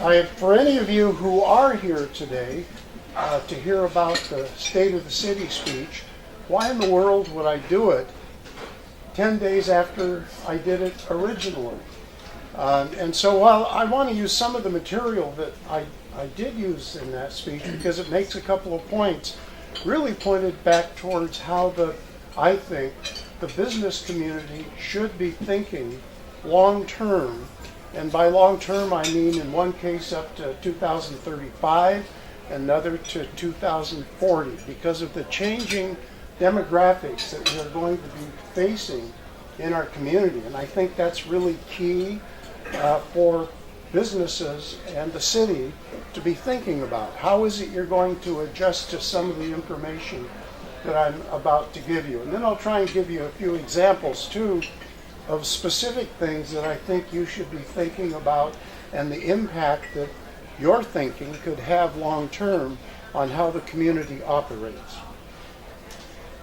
For any of you who are here today to hear about the State of the City speech, why in the world would I do it 10 days after I did it originally? And so while I want to use some of the material that I did use in that speech because it makes a couple of points, really pointed back towards how I think the business community should be thinking long term. And by long term, I mean in one case up to 2035, another to 2040, because of the changing demographics that we are going to be facing in our community. And I think that's really key for businesses and the city to be thinking about. How is it you're going to adjust to some of the information that I'm about to give you? And then I'll try and give you a few examples too of specific things that I think you should be thinking about and the impact that your thinking could have long term on how the community operates.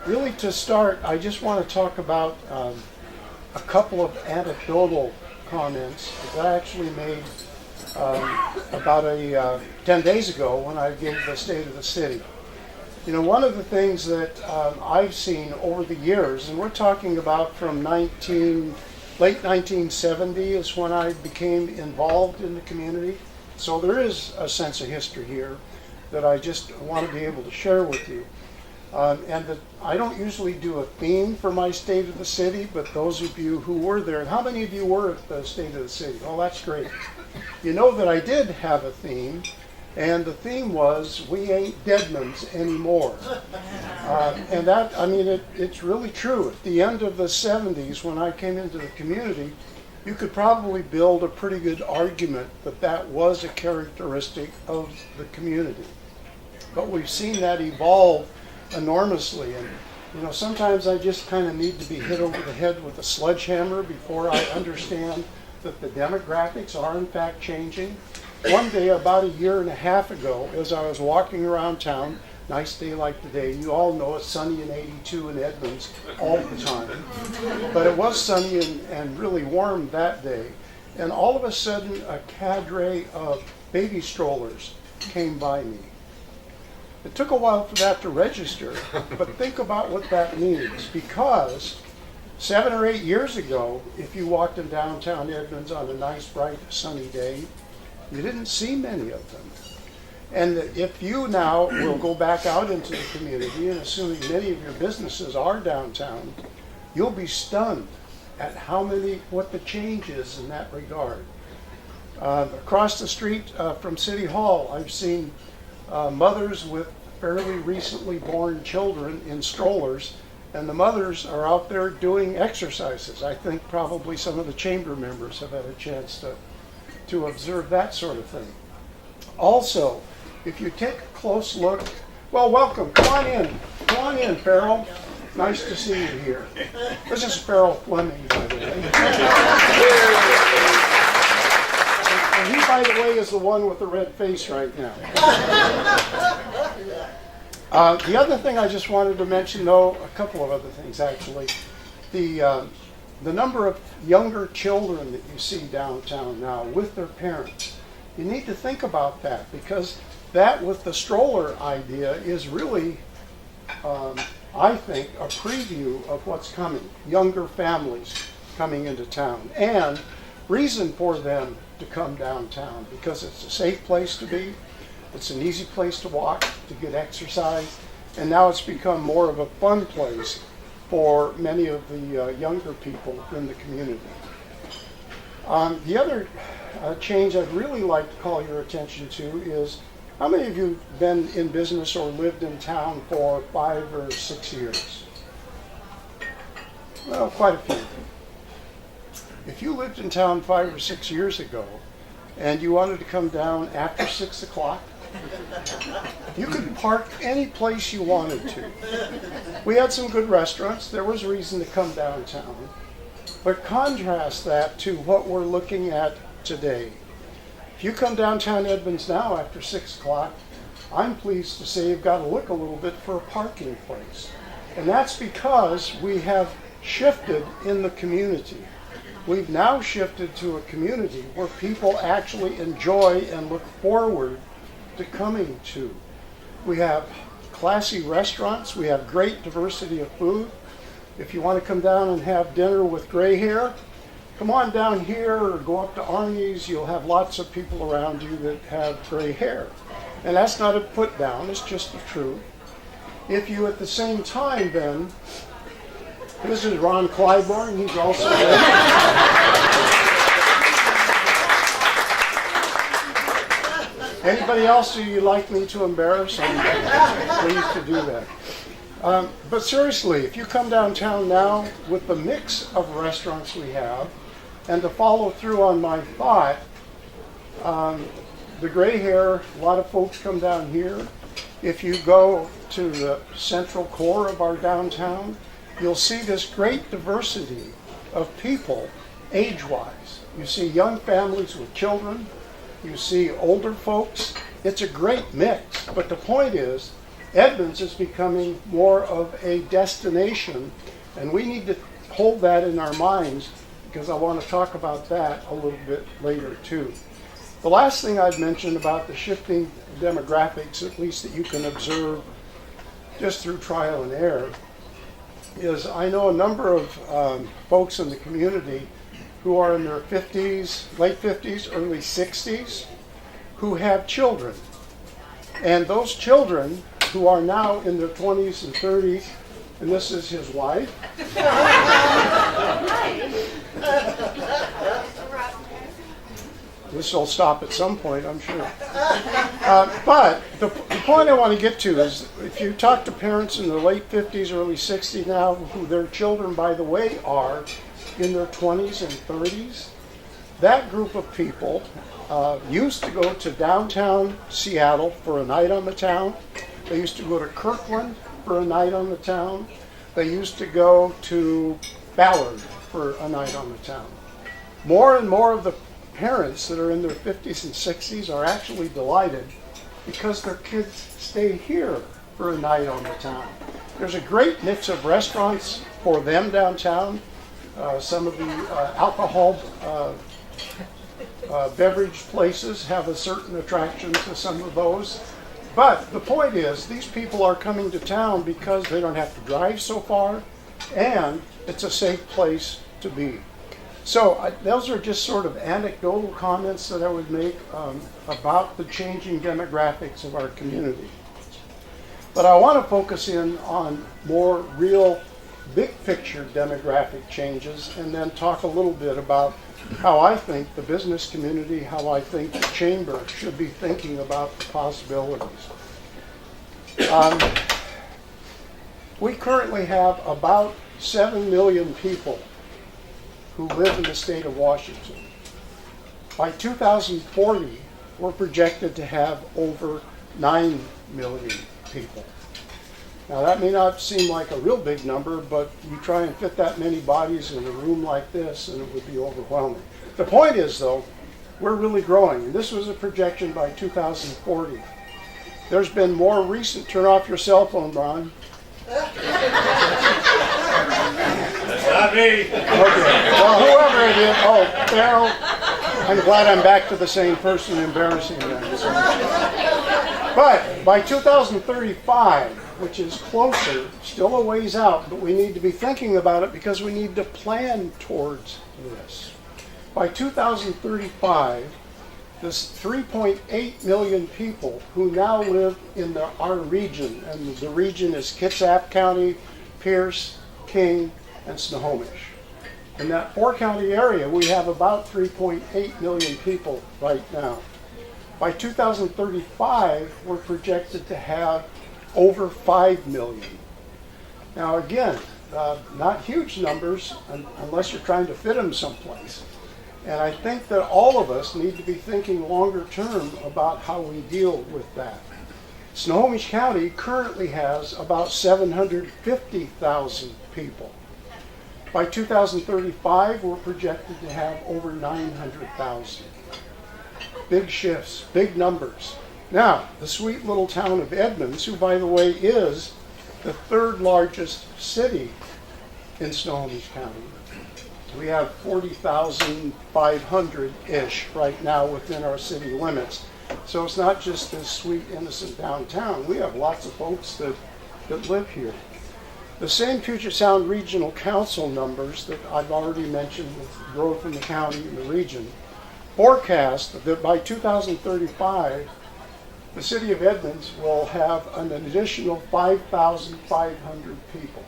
Really, to start, I just want to talk about a couple of anecdotal comments that I actually made about 10 days ago when I gave the State of the City. You know, one of the things that I've seen over the years, and we're talking about from late 1970 is when I became involved in the community. So there is a sense of history here that I just want to be able to share with you. And that I don't usually do a theme for my State of the City, but those of you who were there, and how many of you were at the State of the City? Oh, that's great. You know that I did have a theme. And the theme was, we ain't Edmonds anymore. And that, I mean, it's really true. At the end of the 70s, when I came into the community, you could probably build a pretty good argument that that was a characteristic of the community. But we've seen that evolve enormously. And, you know, sometimes I just kind of need to be hit over the head with a sledgehammer before I understand that the demographics are in fact changing. One day, about a year and a half ago, as I was walking around town, nice day like today, you all know it's sunny and 82 in Edmonds all the time, but it was sunny and really warm that day, and all of a sudden a cadre of baby strollers came by me. It took a while for that to register, but think about what that means, because 7 or 8 years ago, if you walked in downtown Edmonds on a nice, bright, sunny day, you didn't see many of them. And if you now will go back out into the community, and assuming many of your businesses are downtown, you'll be stunned at what the change is in that regard. Across the street from City Hall, I've seen mothers with fairly recently born children in strollers, and the mothers are out there doing exercises. I think probably some of the chamber members have had a chance to observe that sort of thing. Also, if you take a close look, well, welcome. Come on in, Farrell. Nice to see you here. This is Farrell Fleming, by the way. And he, by the way, is the one with the red face right now. The other thing I just wanted to mention, though, a couple of other things actually. The number of younger children that you see downtown now with their parents, you need to think about that, because that with the stroller idea is really, I think, a preview of what's coming. Younger families coming into town, and reason for them to come downtown, because it's a safe place to be, it's an easy place to walk, to get exercise, and now it's become more of a fun place for many of the younger people in the community. The other change I'd really like to call your attention to is, how many of you have been in business or lived in town for 5 or 6 years? Well, quite a few. If you lived in town 5 or 6 years ago and you wanted to come down after 6 o'clock, you could park any place you wanted to. We had some good restaurants. There was reason to come downtown. But contrast that to what we're looking at today. If you come downtown Edmonds now after 6 o'clock, I'm pleased to say you've got to look a little bit for a parking place. And that's because we have shifted in the community. we've now shifted to a community where people actually enjoy and look forward to coming to. We have classy restaurants. We have great diversity of food. If you want to come down and have dinner with gray hair, come on down here or go up to Arnie's. You'll have lots of people around you that have gray hair. And that's not a put down, it's just the truth. If you at the same time then, this is Ron Clybourne, he's also there. Anybody else who you'd like me to embarrass, I'm pleased to do that. But seriously, if you come downtown now with the mix of restaurants we have, and to follow through on my thought, the gray hair, a lot of folks come down here. If you go to the central core of our downtown, you'll see this great diversity of people age-wise. You see young families with children. You see older folks. It's a great mix. But the point is, Edmonds is becoming more of a destination, and we need to hold that in our minds because I want to talk about that a little bit later too. The last thing I'd mention about the shifting demographics, at least that you can observe just through trial and error, is I know a number of folks in the community who are in their 50s, late 50s, early 60s, who have children. And those children who are now in their 20s and 30s, and this is his wife. This will stop at some point, I'm sure. But the point I want to get to is if you talk to parents in their late 50s, early 60s now, who their children, by the way, are in their 20s and 30s, that group of people used to go to downtown Seattle for a night on the town. They used to go to Kirkland for a night on the town. They used to go to Ballard for a night on the town. More and more of the parents that are in their 50s and 60s are actually delighted because their kids stay here for a night on the town. There's a great mix of restaurants for them downtown. Some of the alcohol beverage places have a certain attraction to some of those. But the point is, these people are coming to town because they don't have to drive so far, and it's a safe place to be. So those are just sort of anecdotal comments that I would make about the changing demographics of our community. But I want to focus in on more real big picture demographic changes and then talk a little bit about how I think the business community, how I think the chamber should be thinking about the possibilities. We currently have about 7 million people who live in the state of Washington. By 2040, we're projected to have over 9 million people. Now that may not seem like a real big number, but you try and fit that many bodies in a room like this and it would be overwhelming. The point is though, we're really growing, and this was a projection by 2040. There's been more recent, turn off your cell phone, Ron. Not me. Okay, well, whoever it is, oh, Farrell, I'm glad I'm back to the same person embarrassing them. So. But by 2035, which is closer, still a ways out, but we need to be thinking about it because we need to plan towards this. By 2035, this 3.8 million people who now live in our region, and the region is Kitsap County, Pierce, King, and Snohomish. In that 4-county area, we have about 3.8 million people right now. By 2035, we're projected to have over 5 million. Now again, not huge numbers unless you're trying to fit them someplace. And I think that all of us need to be thinking longer term about how we deal with that. Snohomish County currently has about 750,000 people. By 2035, we're projected to have over 900,000. Big shifts, big numbers. Now, the sweet little town of Edmonds, who by the way is the 3rd largest city in Snohomish County, We have 40,500-ish right now within our city limits. So it's not just this sweet, innocent downtown. We have lots of folks that live here. The same Puget Sound Regional Council numbers that I've already mentioned with growth in the county and the region forecast that by 2035, the city of Edmonds will have an additional 5,500 people.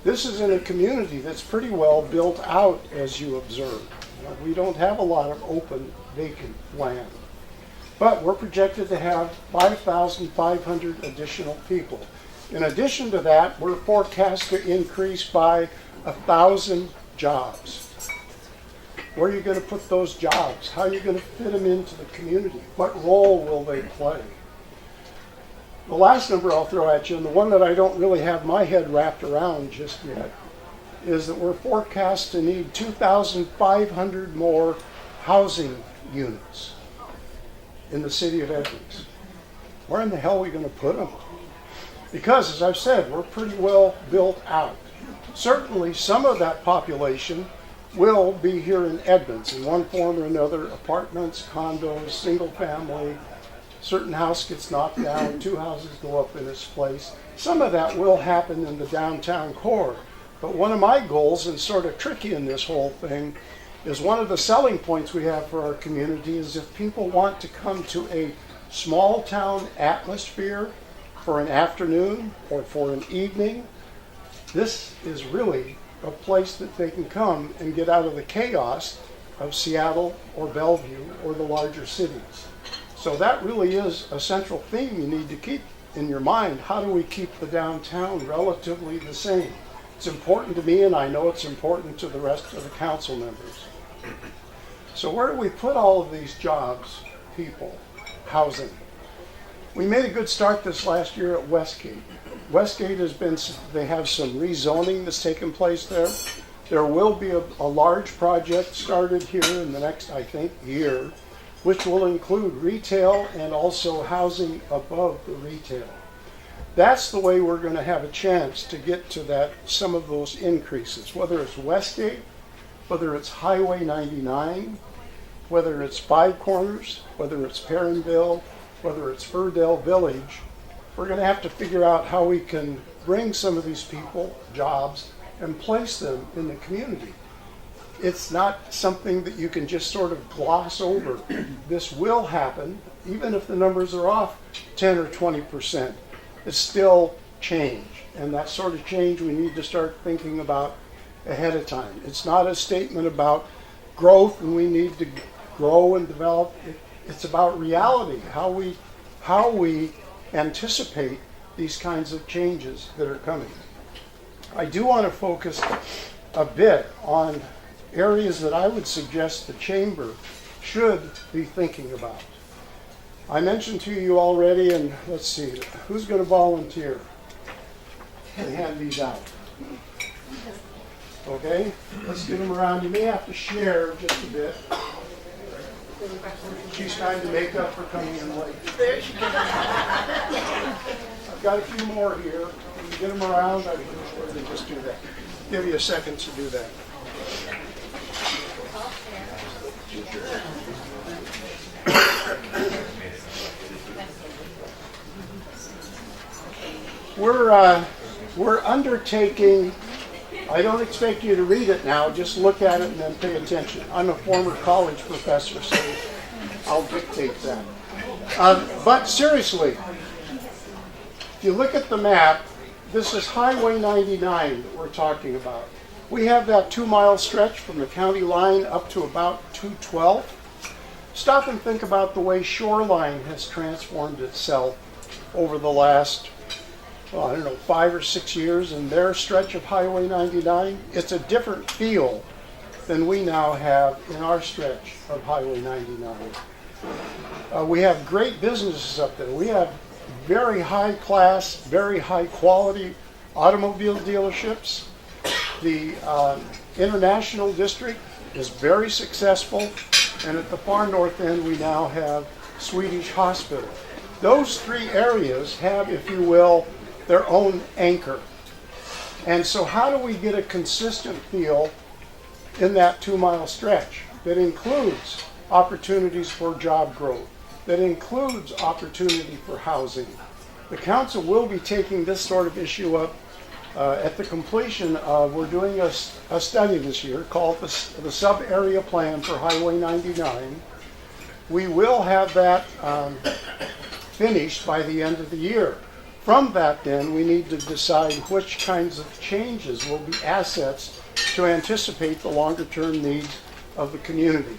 This is in a community that's pretty well built out, as you observe. We don't have a lot of open, vacant land. But we're projected to have 5,500 additional people. In addition to that, we're forecast to increase by 1,000 jobs. Where are you going to put those jobs? How are you going to fit them into the community? What role will they play? The last number I'll throw at you, and the one that I don't really have my head wrapped around just yet, is that we're forecast to need 2,500 more housing units in the city of Edmonds. Where in the hell are we going to put them? Because, as I've said, we're pretty well built out. Certainly, some of that population will be here in Edmonds in one form or another: apartments, condos, single family. Certain house gets knocked down, 2 houses go up in its place. Some of that will happen in the downtown core. But one of my goals, and sort of tricky in this whole thing, is one of the selling points we have for our community is if people want to come to a small town atmosphere for an afternoon or for an evening, this is really a place that they can come and get out of the chaos of Seattle or Bellevue or the larger cities. So that really is a central theme you need to keep in your mind. How do we keep the downtown relatively the same? It's important to me, and I know it's important to the rest of the council members. So where do we put all of these jobs, people, housing? We made a good start this last year at Westgate. Westgate they have some rezoning that's taken place there. There will be a large project started here in the next, I think, year, which will include retail and also housing above the retail. That's the way we're going to have a chance to get to some of those increases, whether it's Westgate, whether it's Highway 99, whether it's Five Corners, whether it's Perrinville, whether it's Furdale Village. We're going to have to figure out how we can bring some of these people jobs and place them in the community. It's not something that you can just sort of gloss over. This will happen, even if the numbers are off 10 or 20%. It's still change, and that sort of change we need to start thinking about ahead of time. It's not a statement about growth and we need to grow and develop. It's about reality, how we anticipate these kinds of changes that are coming. I do want to focus a bit on areas that I would suggest the Chamber should be thinking about. I mentioned to you already, and let's see, who's going to volunteer to hand these out? Okay, let's get them around. You may have to share just a bit. She's trying to make up for coming in late. I've got a few more here. Can you get them around? I can just do that. Give you a second to do that. We're undertaking, I don't expect you to read it now, just look at it and then pay attention. I'm a former college professor, so I'll dictate that. But seriously, if you look at the map, this is Highway 99 that we're talking about. We have that 2-mile stretch from the county line up to about 212. Stop and think about the way Shoreline has transformed itself over the last, 5 or 6 years in their stretch of Highway 99. It's a different feel than we now have in our stretch of Highway 99. We have great businesses up there. We have very high class, very high quality automobile dealerships. The International District is very successful, and at the far north end we now have Swedish Hospital. Those 3 areas have, if you will, their own anchor. And so how do we get a consistent feel in that 2-mile stretch that includes opportunities for job growth, that includes opportunity for housing. The council will be taking this sort of issue up at the completion of, we're doing a study this year called the Sub-Area Plan for Highway 99. We will have that finished by the end of the year. From that then, we need to decide which kinds of changes will be assets to anticipate the longer term needs of the community.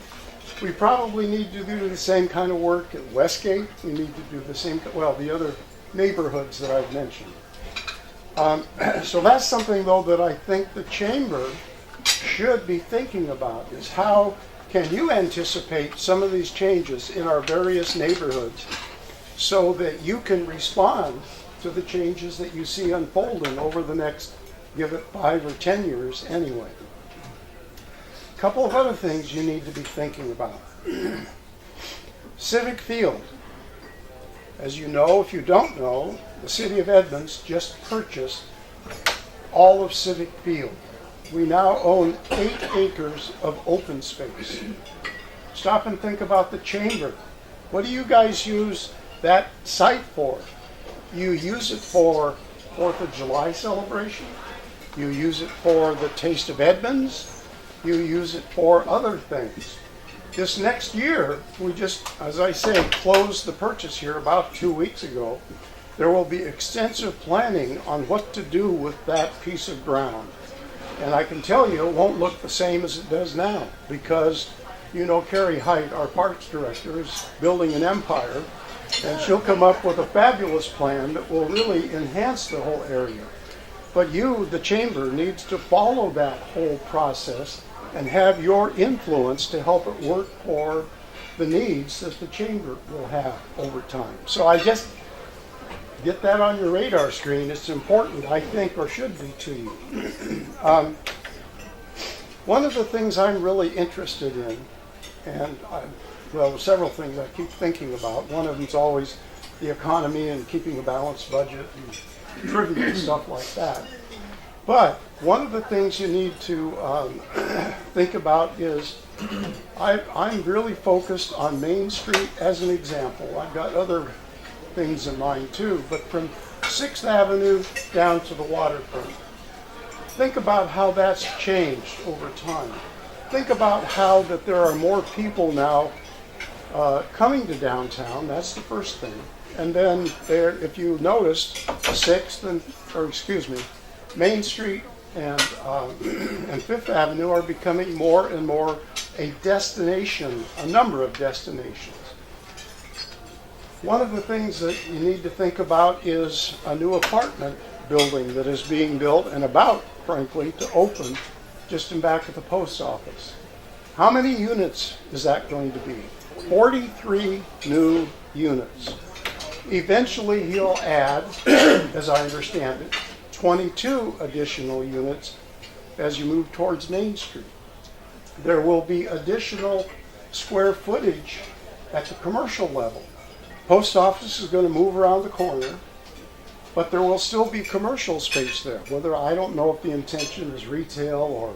We probably need to do the same kind of work at Westgate. We need to do the same, well, the other neighborhoods that I've mentioned. So that's something, though, that I think the chamber should be thinking about, is how can you anticipate some of these changes in our various neighborhoods so that you can respond to the changes that you see unfolding over the next, give it 5 or 10 years anyway. A couple of other things you need to be thinking about. Civic Field. As you know, if you don't know, the city of Edmonds just purchased all of Civic Field. We now own 8 acres of open space. Stop and think about the chamber. What do you guys use that site for? You use it for 4th of July celebration. You use it for the Taste of Edmonds. You use it for other things. This next year, we just, as I say, closed the purchase here about 2 weeks ago. There will be extensive planning on what to do with that piece of ground. And I can tell you it won't look the same as it does now, because you know Carrie Height, our parks director, is building an empire, and she'll come up with a fabulous plan that will really enhance the whole area. But you, the chamber, needs to follow that whole process and have your influence to help it work for the needs that the chamber will have over time. So I just get that on your radar screen. It's important, I think, or should be to you. One of the things I'm really interested in, and well, several things I keep thinking about. One of them is always the economy and keeping a balanced budget and trivial stuff like that. But one of the things you need to think about is I'm really focused on Main Street as an example. I've got other things in mind too, but from 6th Avenue down to the waterfront. Think about how that's changed over time. Think about how that there are more people now coming to downtown. That's the first thing. And then there, if you noticed, 6th and, Main Street and 5th Avenue are becoming more and more a destination, a number of destinations. One of the things that you need to think about is a new apartment building that is being built and about, frankly, to open just in back of the post office. How many units is that going to be? 43 new units. Eventually he'll add, as I understand it, 22 additional units as you move towards Main Street. There will be additional square footage at the commercial level. Post office is going to move around the corner, but there will still be commercial space there. Whether, I don't know if the intention is retail or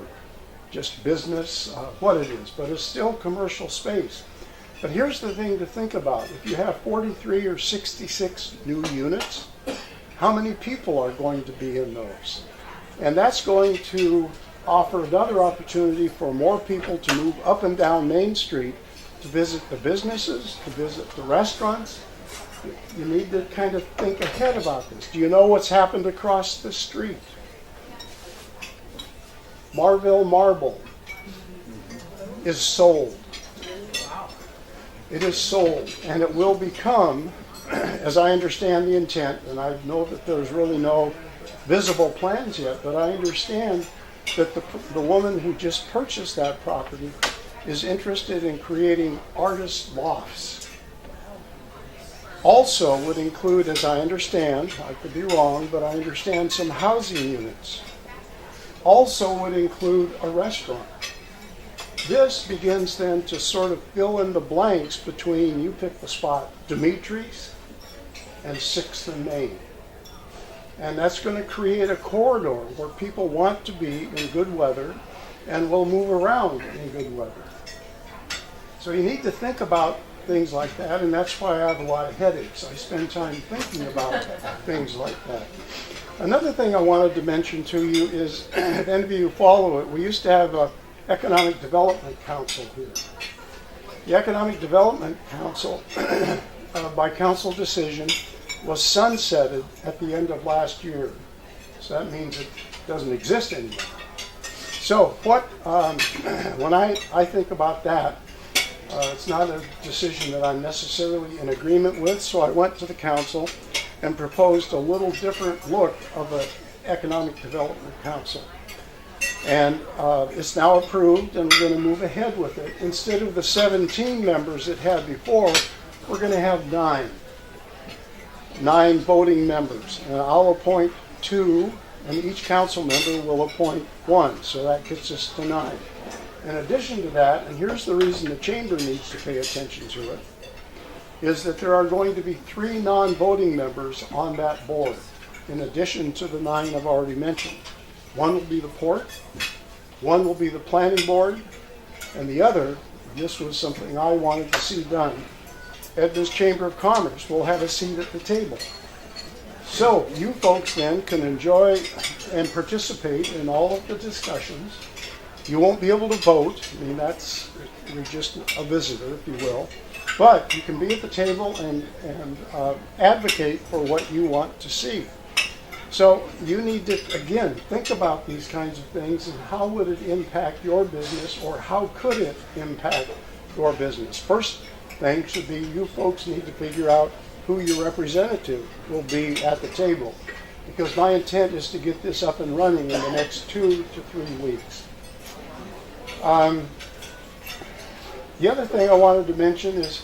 just business, what it is, but it's still commercial space. But here's the thing to think about. If you have 43 or 66 new units, how many people are going to be in those? And that's going to offer another opportunity for more people to move up and down Main Street to visit the businesses, to visit the restaurants. You need to kind of think ahead about this. Do you know what's happened across the street? Marville Marble is sold. It is sold, and it will become, as I understand the intent, and I know that there's really no visible plans yet, but I understand that the woman who just purchased that property is interested in creating artist lofts. Also would include, as I understand, I could be wrong, but I understand some housing units. Also would include a restaurant. This begins then to sort of fill in the blanks between, you pick the spot, Dimitri's and 6th and Main. And that's going to create a corridor where people want to be in good weather and will move around in good weather. So you need to think about things like that, and that's why I have a lot of headaches. I spend time thinking about things like that. Another thing I wanted to mention to you is, if any of you follow it, we used to have an Economic Development Council here. The Economic Development Council, by council decision, was sunsetted at the end of last year. So that means it doesn't exist anymore. So when I think about that, it's not a decision that I'm necessarily in agreement with, so I went to the council and proposed a little different look of an Economic Development Council. And it's now approved, and we're going to move ahead with it. Instead of the 17 members it had before, we're going to have 9 voting members. And I'll appoint 2, and each council member will appoint 1, so that gets us to 9. In addition to that, and here's the reason the chamber needs to pay attention to it, is that there are going to be 3 non-voting members on that board, in addition to the 9 I've already mentioned. 1 will be the port, 1 will be the planning board, and the other, this was something I wanted to see done, Edmonds Chamber of Commerce will have a seat at the table. So you folks then can enjoy and participate in all of the discussions. You won't be able to vote. I mean, you're just a visitor, if you will. But you can be at the table and advocate for what you want to see. So you need to, again, think about these kinds of things and how would it impact your business, or how could it impact your business. First thing should be you folks need to figure out who your representative will be at the table, because my intent is to get this up and running in the next 2 to 3 weeks. The other thing I wanted to mention is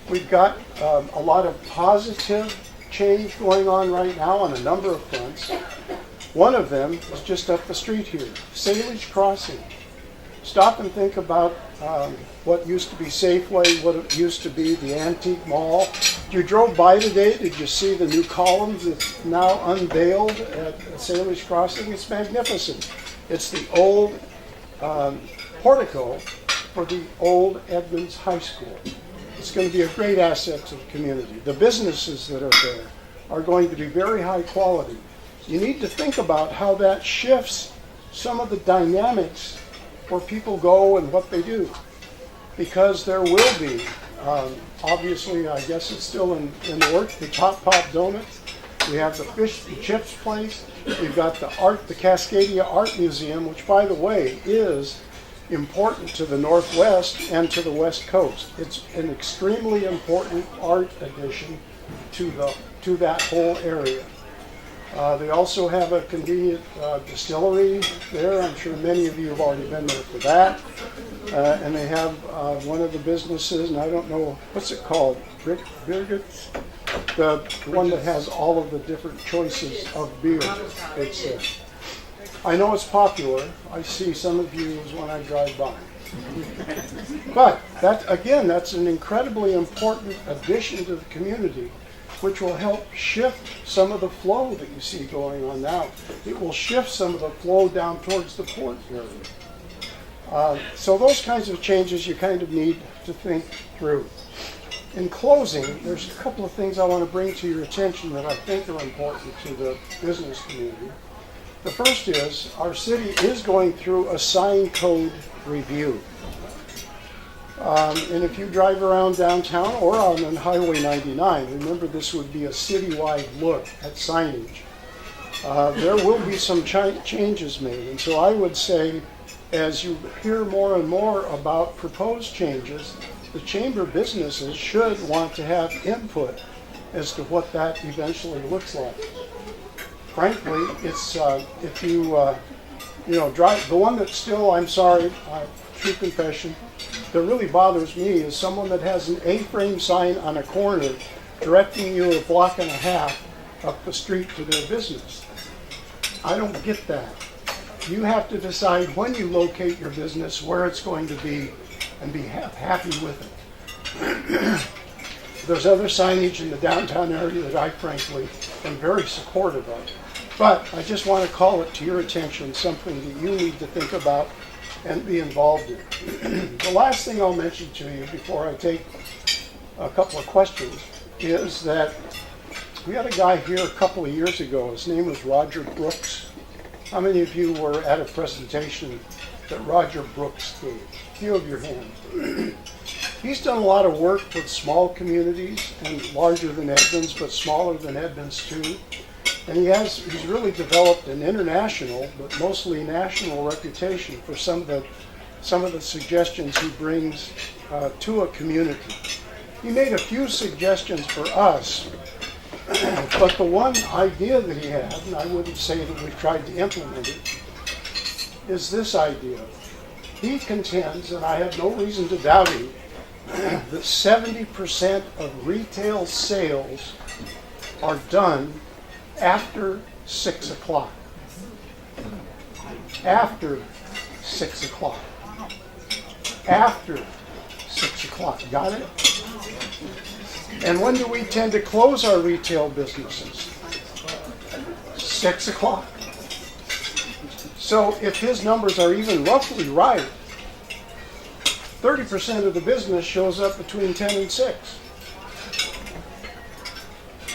we've got a lot of positive change going on right now on a number of fronts. One of them is just up the street here, Salish Crossing. Stop and think about what used to be Safeway, what it used to be the Antique Mall. You drove by today, did you see the new columns that's now unveiled at Salish Crossing? It's magnificent. It's the old portico for the old Edmonds High School. It's going to be a great asset to the community. The businesses that are there are going to be very high quality. You need to think about how that shifts some of the dynamics where people go and what they do. Because there will be, obviously, I guess it's still in the works, the Top Pot Donuts. We have the Fish and Chips place. We've got the Cascadia Art Museum, which, by the way, is important to the Northwest and to the West Coast. It's an extremely important art addition to that whole area. They also have a convenient distillery there. I'm sure many of you have already been there for that. And they have one of the businesses, and I don't know, what's it called? Birgit's? The one that has all of the different choices of beer. I know it's popular. I see some of you when I drive by. But that's an incredibly important addition to the community, which will help shift some of the flow that you see going on now. It will shift some of the flow down towards the port area. So those kinds of changes you kind of need to think through. In closing, there's a couple of things I want to bring to your attention that I think are important to the business community. The first is our city is going through a sign code review. And if you drive around downtown or on Highway 99, remember this would be a citywide look at signage. There will be some changes made. And so I would say, as you hear more and more about proposed changes, the chamber businesses should want to have input as to what that eventually looks like. Frankly, it's if you drive the one that still, I'm sorry, true confession, that really bothers me is someone that has an A-frame sign on a corner directing you a block and a half up the street to their business. I don't get that. You have to decide when you locate your business where it's going to be and be happy with it. There's other signage in the downtown area that I frankly am very supportive of. But I just want to call it to your attention, something that you need to think about and be involved in. The last thing I'll mention to you before I take a couple of questions is that we had a guy here a couple of years ago. His name was Roger Brooks. How many of you were at a presentation that Roger Brooks gave? A few of your hands. He's done a lot of work with small communities and larger than Edmonds, but smaller than Edmonds too. And he's really developed an international, but mostly national reputation for some of the suggestions he brings to a community. He made a few suggestions for us, but the one idea that he had, and I wouldn't say that we've tried to implement it, is this idea. He contends, and I have no reason to doubt him, that 70% of retail sales are done after 6 o'clock. After 6 o'clock. After 6 o'clock. Got it? And when do we tend to close our retail businesses? 6 o'clock. So if his numbers are even roughly right, 30% of the business shows up between 10 and 6.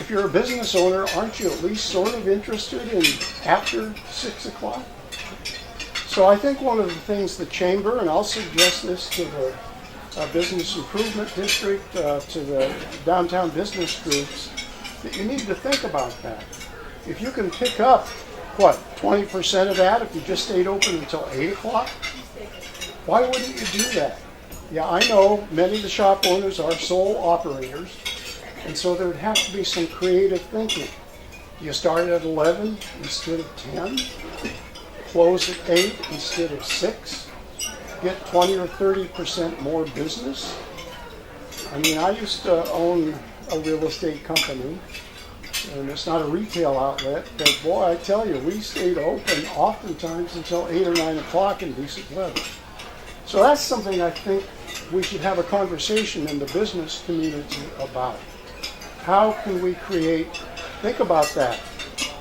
If you're a business owner, aren't you at least sort of interested in after 6 o'clock? So I think one of the things the Chamber, and I'll suggest this to the Business Improvement District, to the downtown business groups, that you need to think about that. If you can pick up, 20% of that if you just stayed open until 8 o'clock? Why wouldn't you do that? Yeah, I know many of the shop owners are sole operators, and so there would have to be some creative thinking. You start at 11 instead of 10, close at 8 instead of 6, get 20 or 30% more business. I mean, I used to own a real estate company, and it's not a retail outlet, but boy, I tell you, we stayed open oftentimes until 8 or 9 o'clock in decent weather. So that's something I think we should have a conversation in the business community about. How can we think about that.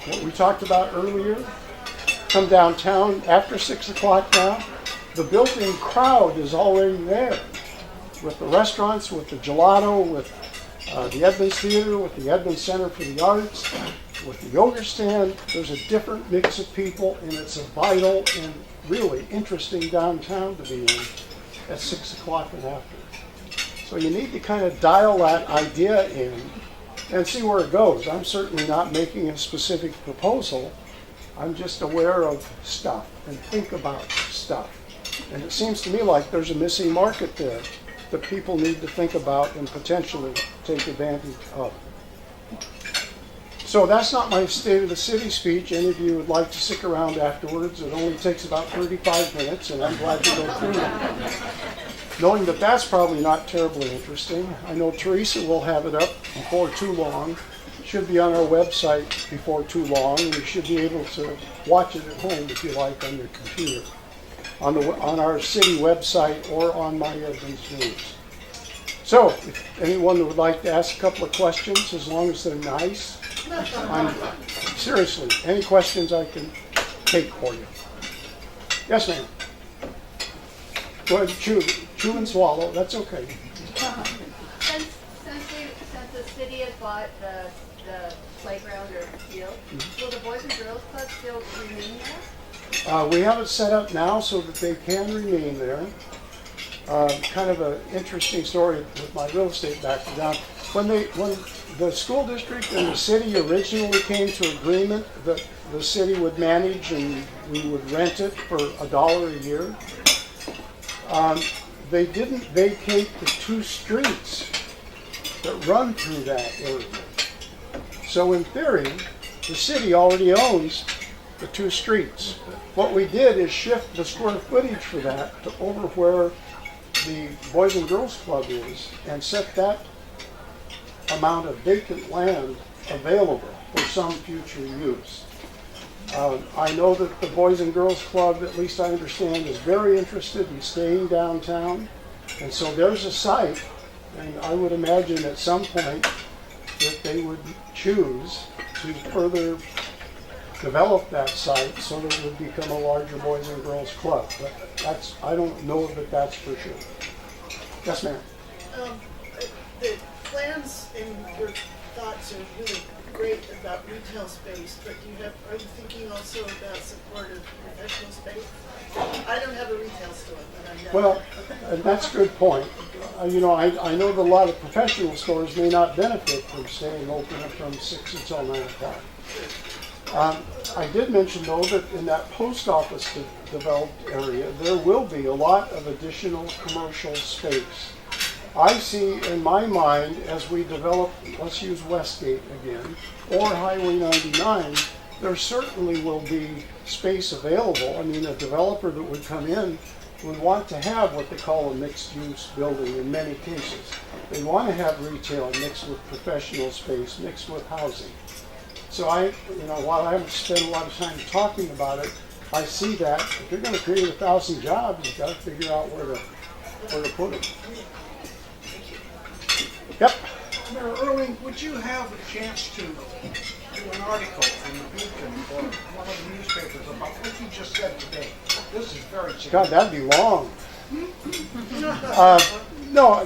What we talked about earlier, come downtown after 6 o'clock now, the built-in crowd is already there with the restaurants, with the gelato, with the Edmonds Theater, with the Edmonds Center for the Arts, with the yoga stand. There's a different mix of people, and it's a vital and really interesting downtown to be in at 6 o'clock and after. So you need to kind of dial that idea in and see where it goes. I'm certainly not making a specific proposal. I'm just aware of stuff and think about stuff. And it seems to me like there's a missing market there that people need to think about and potentially take advantage of. So that's not my State of the City speech. Any of you would like to stick around afterwards, it only takes about 35 minutes, and I'm glad to go through it. Knowing that that's probably not terribly interesting, I know Teresa will have it up before too long. It should be on our website before too long. You should be able to watch it at home if you like on your computer, on our city website or on My Edmonds News. So, if anyone would like to ask a couple of questions, as long as they're nice, seriously, any questions I can take for you. Yes, ma'am. Go ahead, chew and swallow. That's okay. Since the city has bought the playground or field, will the Boys and Girls Club still remain there? We have it set up now so that they can remain there. Kind of an interesting story with my real estate background. When the school district and the city originally came to agreement that the city would manage and we would rent it for $1 a year, they didn't vacate the 2 streets that run through that area. So in theory, the city already owns the 2 streets. What we did is shift the square footage for that to over where the Boys and Girls Club is and set that amount of vacant land available for some future use. I know that the Boys and Girls Club, at least I understand, is very interested in staying downtown. And so there's a site, and I would imagine at some point that they would choose to further develop that site so that it would become a larger Boys and Girls Club. But I don't know that that's for sure. Yes, ma'am. The plans and your thoughts are really great about retail space, but are you thinking also about support of professional space? I don't have a retail store, but I'm not. Well, and that's a good point. I know that a lot of professional stores may not benefit from staying open from 6 until 9 o'clock. I did mention, though, that in that post office developed area, there will be a lot of additional commercial space. I see in my mind, as we develop, let's use Westgate again, or Highway 99, there certainly will be space available. I mean, a developer that would come in would want to have what they call a mixed-use building in many cases. They want to have retail mixed with professional space, mixed with housing. So while I haven't spent a lot of time talking about it, I see that if you're going to create 1,000 jobs, you've got to figure out where to put them. Yep. Mayor Earling, would you have a chance to do an article in the Beacon or one of the newspapers about what you just said today? This is very significant. God, that'd be long.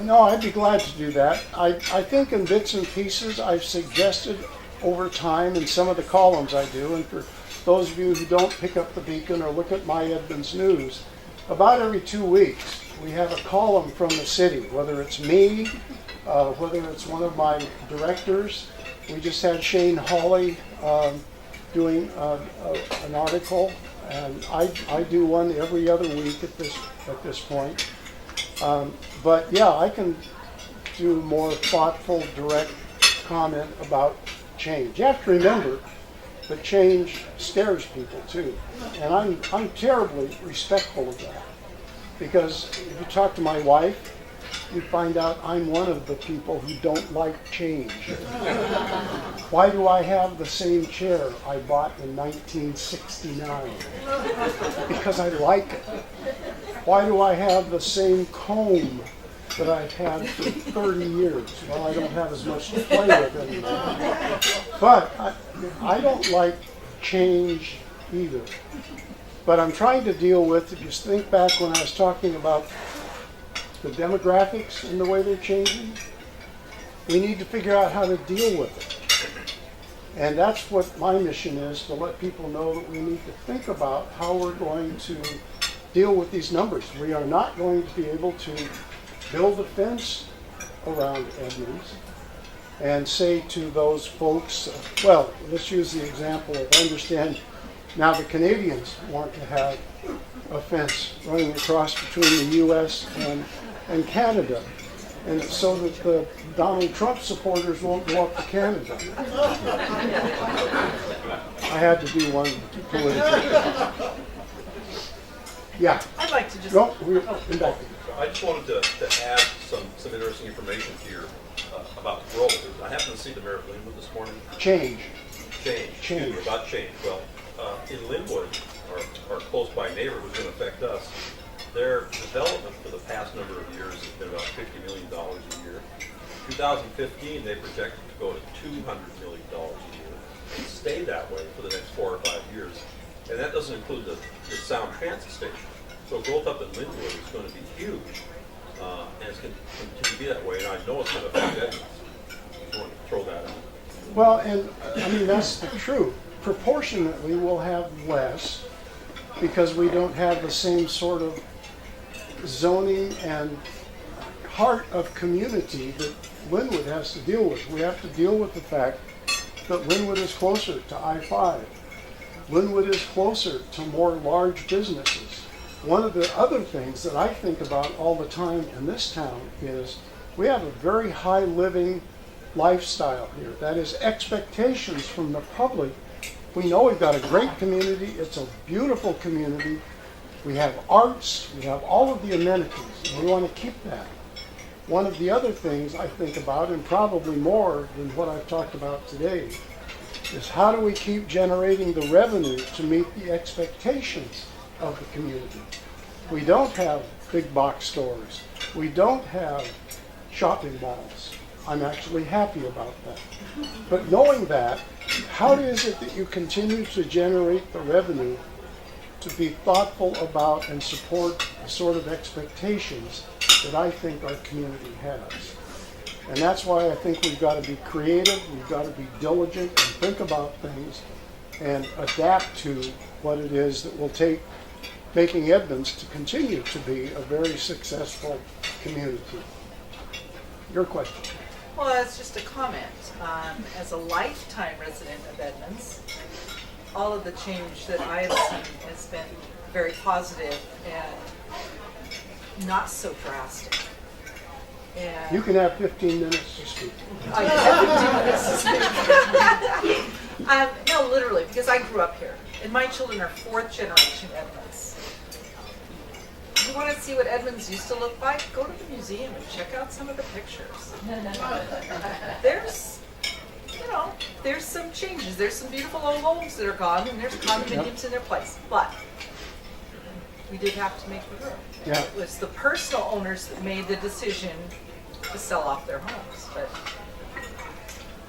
No, I'd be glad to do that. I think in bits and pieces I've suggested over time in some of the columns I do, and for those of you who don't pick up the Beacon or look at my Edmonds News, about every 2 weeks we have a column from the city, whether it's me, whether it's one of my directors. We just had Shane Hawley doing an article, and I do one every other week at this point. But yeah, I can do more thoughtful, direct comment about change. You have to remember that change scares people too, and I'm terribly respectful of that, because if you talk to my wife, you find out I'm one of the people who don't like change. Why do I have the same chair I bought in 1969? Because I like it. Why do I have the same comb that I've had for 30 years? Well, I don't have as much to play with anymore. But I don't like change either. But I'm trying to deal with, if you think back when I was talking about the demographics and the way they're changing, we need to figure out how to deal with it. And that's what my mission is, to let people know that we need to think about how we're going to deal with these numbers. We are not going to be able to build a fence around Edmonds and say to those folks, well, let's use the example of, I understand now the Canadians want to have a fence running across between the U.S. and Canada, and so that the Donald Trump supporters won't go up to Canada. I had to do one politically. Yeah. I'd like to just... No, we're back. I just wanted to add some interesting information here about growth. I happened to see the mayor of Linwood this morning. Change. Change. About change. Well, in Linwood, our close-by neighbor who's going to affect us, their development for the past number of years has been about $50 million a year. 2015, they projected to go to $200 million a year and stay that way for the next 4 or 5 years. And that doesn't include the Sound Transit Station. So growth up in Linwood is going to be huge, and it's going to continue to be that way, and I know it's going to affect Edmonds. I want to throw that out. Well, and I mean, that's the truth. Proportionately, we'll have less because we don't have the same sort of zoning and heart of community that Linwood has to deal with. We have to deal with the fact that Linwood is closer to I-5. Linwood is closer to more large businesses. One of the other things that I think about all the time in this town is we have a very high living lifestyle here. That is, expectations from the public. We know we've got a great community. It's a beautiful community. We have arts. We have all of the amenities, and we want to keep that. One of the other things I think about, and probably more than what I've talked about today, is how do we keep generating the revenue to meet the expectations of the community. We don't have big box stores. We don't have shopping malls. I'm actually happy about that. But knowing that, how is it that you continue to generate the revenue to be thoughtful about and support the sort of expectations that I think our community has? And that's why I think we've got to be creative, we've got to be diligent and think about things and adapt to what it is that will take making Edmonds to continue to be a very successful community. Your question. Well, that's just a comment. As a lifetime resident of Edmonds, all of the change that I have seen has been very positive and not so drastic. And You can have 15 minutes to speak. I have 15 minutes to speak. No, literally, because I grew up here, and my children are fourth generation Edmonds. You want to see what Edmonds used to look like? Go to the museum and check out some of the pictures. There's some changes. There's some beautiful old homes that are gone, and there's condominiums in their place. But we did have to make the room. Yeah. It was the personal owners that made the decision to sell off their homes. But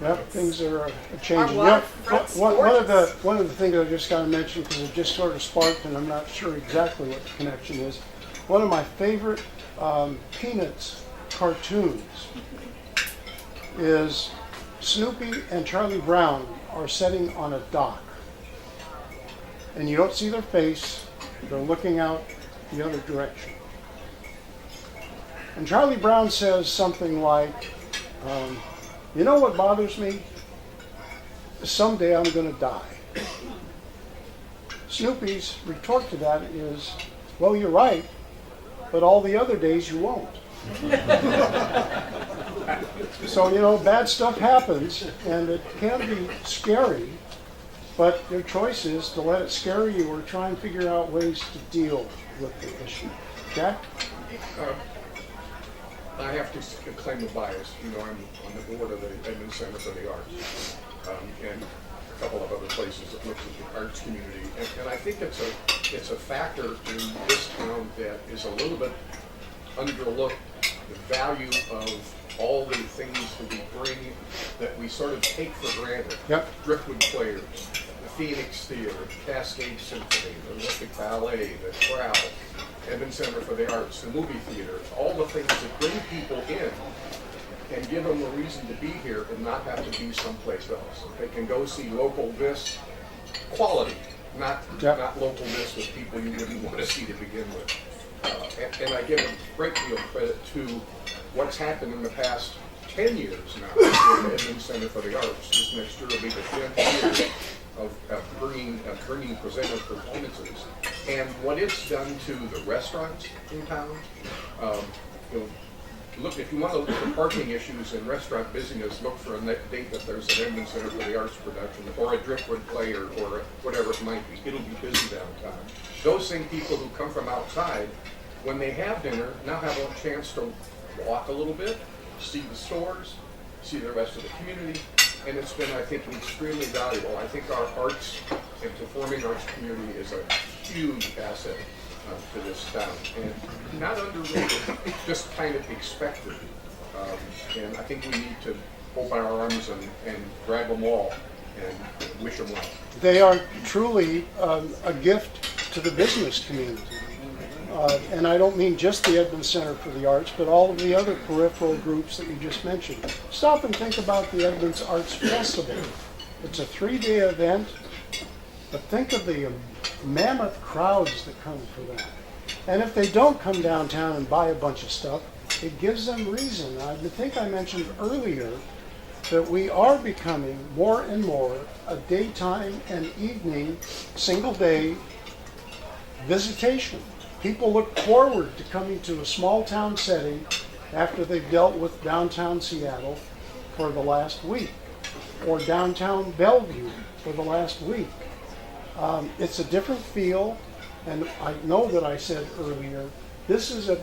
Yep, things are changing. Our Yep. waterfront's One of the things I just got to mention, because it just sort of sparked, and I'm not sure exactly what the connection is. One of my favorite Peanuts cartoons is Snoopy and Charlie Brown are sitting on a dock, and you don't see their face. They're looking out the other direction. And Charlie Brown says something like, you know what bothers me? Someday I'm going to die. Snoopy's retort to that is, well, you're right, but all the other days you won't. So, bad stuff happens, and it can be scary, but your choice is to let it scare you or try and figure out ways to deal with the issue. Jack? I have to claim a bias. I'm on the board of the Edmonds Center for the Arts, and a couple of other places that looks at the arts community. And I think it's a factor in this town that is a little bit underlooked. The value of all the things that we bring that we sort of take for granted. Yep. Driftwood Players, the Phoenix Theater, Cascade Symphony, the Olympic Ballet, the Chorale, Edmonds Center for the Arts, the movie theater, all the things that bring people in and give them a reason to be here and not have to be someplace else. They can go see local this quality, not local this with people you wouldn't want to see to begin with. And I give a great deal of credit to what's happened in the past 10 years now with the Edmonds Center for the Arts. This next year will be the 10th year of bringing presenter performances. And what it's done to the restaurants in town, look, if you want to look at parking issues in restaurant business, look for a date that there's an Edmonds Center for the Arts production or a Driftwood play or whatever it might be. It'll be busy downtown. Those same people who come from outside, when they have dinner, now have a chance to walk a little bit, see the stores, see the rest of the community, and it's been, I think, extremely valuable. I think our arts and performing arts community is a huge asset to this town, and not underrated, just kind of expected. And I think we need to open our arms and grab them all and wish them well. They are truly a gift to the business community. And I don't mean just the Edmonds Center for the Arts, but all of the other peripheral groups that you just mentioned. Stop and think about the Edmonds Arts Festival. It's a 3-day event, but think of the mammoth crowds that come for that. And if they don't come downtown and buy a bunch of stuff, it gives them reason. I think I mentioned earlier that we are becoming more and more a daytime and evening, single-day visitation. People look forward to coming to a small town setting after they've dealt with downtown Seattle for the last week, or downtown Bellevue for the last week. It's a different feel, and I know that I said earlier, this is an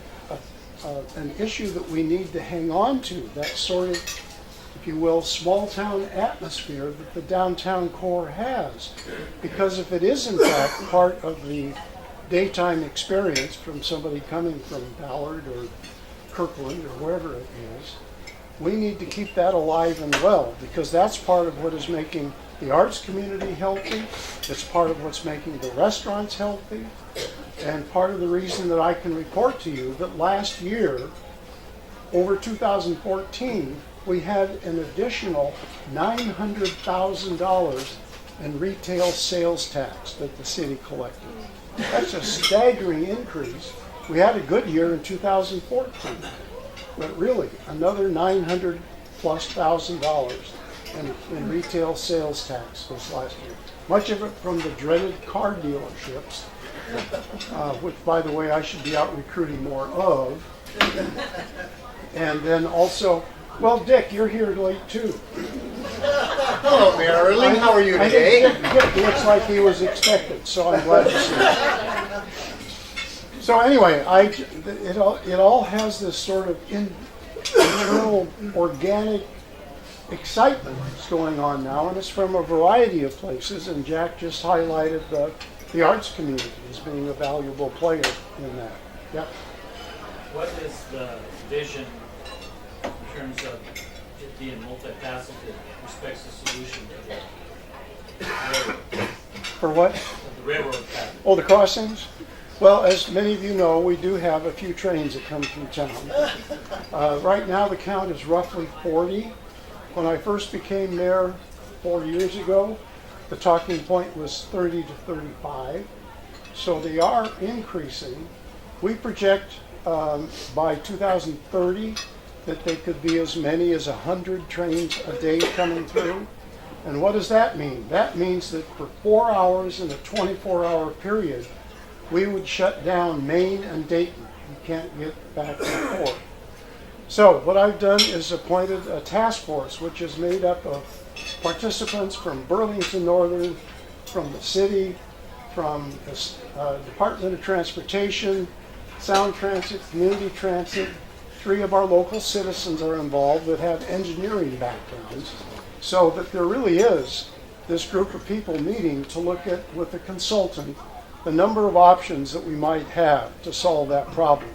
issue that we need to hang on to, that sort of, if you will, small town atmosphere that the downtown core has. Because if it is in fact part of the daytime experience from somebody coming from Ballard or Kirkland or wherever it is, we need to keep that alive and well, because that's part of what is making the arts community healthy. It's part of what's making the restaurants healthy, and part of the reason that I can report to you that last year, over 2014, we had an additional $900,000 in retail sales tax that the city collected. That's a staggering increase. We had a good year in 2014, but really another $900,000+ in retail sales tax this last year. Much of it from the dreaded car dealerships, which, by the way, I should be out recruiting more of. And then also, well, Dick, you're here late too. Hello, Mayor Earling. How are you I today? think Dick looks like he was expected, so I'm glad to see it. So anyway, it all has this sort of internal organic excitement that's going on now, and it's from a variety of places, and Jack just highlighted the arts community as being a valuable player in that. Yep. What is the vision in terms of it being multifaceted respects the solution to the railroad, For what? the railroad path? Oh, the crossings? Well, as many of you know, we do have a few trains that come through town. Right now, the count is roughly 40. When I first became mayor 4 years ago, the talking point was 30 to 35. So they are increasing. We project by 2030 that they could be as many as 100 trains a day coming through. And what does that mean? That means that for 4 hours in a 24-hour period, we would shut down Maine and Dayton. You can't get back and forth. So what I've done is appointed a task force, which is made up of participants from Burlington Northern, from the city, from the Department of Transportation, Sound Transit, Community Transit. 3 of our local citizens are involved that have engineering backgrounds, so that there really is this group of people meeting to look at, with a consultant, the number of options that we might have to solve that problem.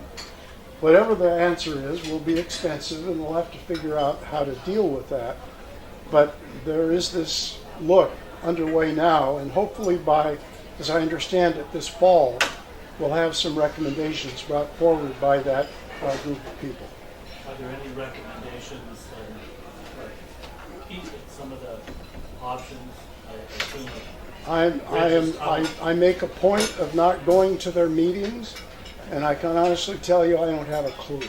Whatever the answer is will be expensive, and we'll have to figure out how to deal with that. But there is this look underway now, and hopefully by, as I understand it, this fall, we'll have some recommendations brought forward by that group of people. Are there any recommendations for some of the options? I assume I make a point of not going to their meetings, and I can honestly tell you I don't have a clue.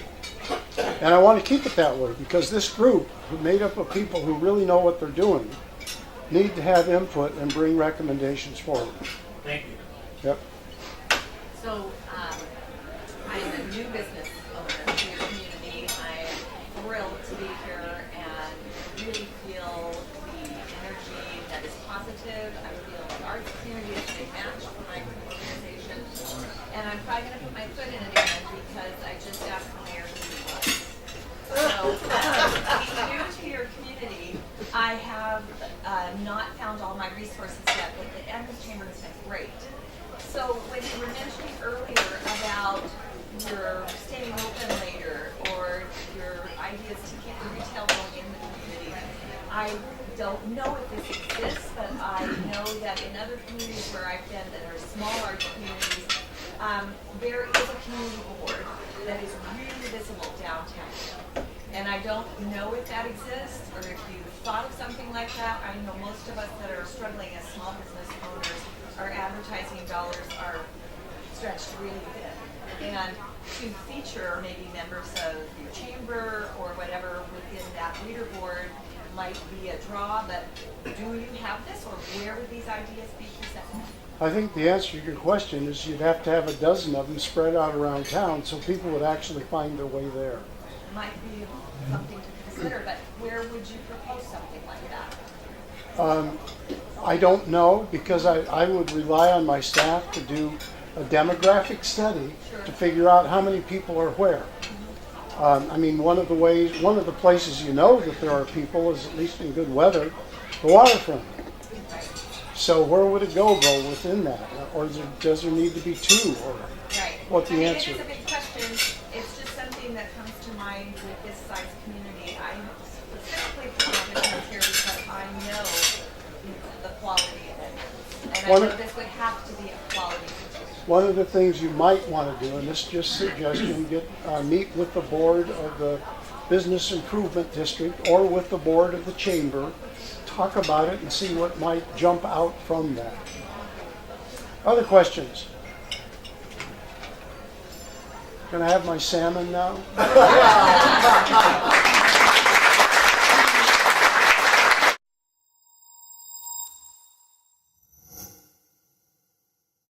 And I want to keep it that way, because this group, made up of people who really know what they're doing, need to have input and bring recommendations forward. Thank you. Yep. So, I'm a new business owner in the community. I'm thrilled to be here and really feel the energy that is positive. I feel the arts community is a big match for my organization. And I'm probably going to put my foot in it again because I just asked the mayor who he was. So, being new to your community, I have not found all my resources yet, but the Edmonds Chamber has been great. So when you were mentioning earlier about your staying open later or your ideas to keep the retail going in the community, I don't know if this exists, but I know that in other communities where I've been that are small arts communities, there is a community board that is really visible downtown. And I don't know if that exists or if you've thought of something like that. I know most of us that are struggling as small business owners, our advertising dollars are stretched really thin. And to feature maybe members of your chamber or whatever within that reader board might be a draw, but do you have this, or where would these ideas be presented? I think the answer to your question is you'd have to have a dozen of them spread out around town so people would actually find their way there. Might be something to consider, but where would you propose something like that? I don't know, because I would rely on my staff to do a demographic study to figure out how many people are where. I mean, one of the places you know that there are people is, at least in good weather, the waterfront. So where would it go within that? Or does there need to be 2? Or Right. what the I mean, answer it is a big question. It's just something thing that comes to mind with this size community. I specifically put Edmonds here because I know the quality of it. And I know this would have to be a quality situation. One of the things you might want to do, and this is just suggestion, meet with the board of the Business Improvement District or with the board of the chamber, talk about it and see what might jump out from that. Other questions? Can I have my salmon now?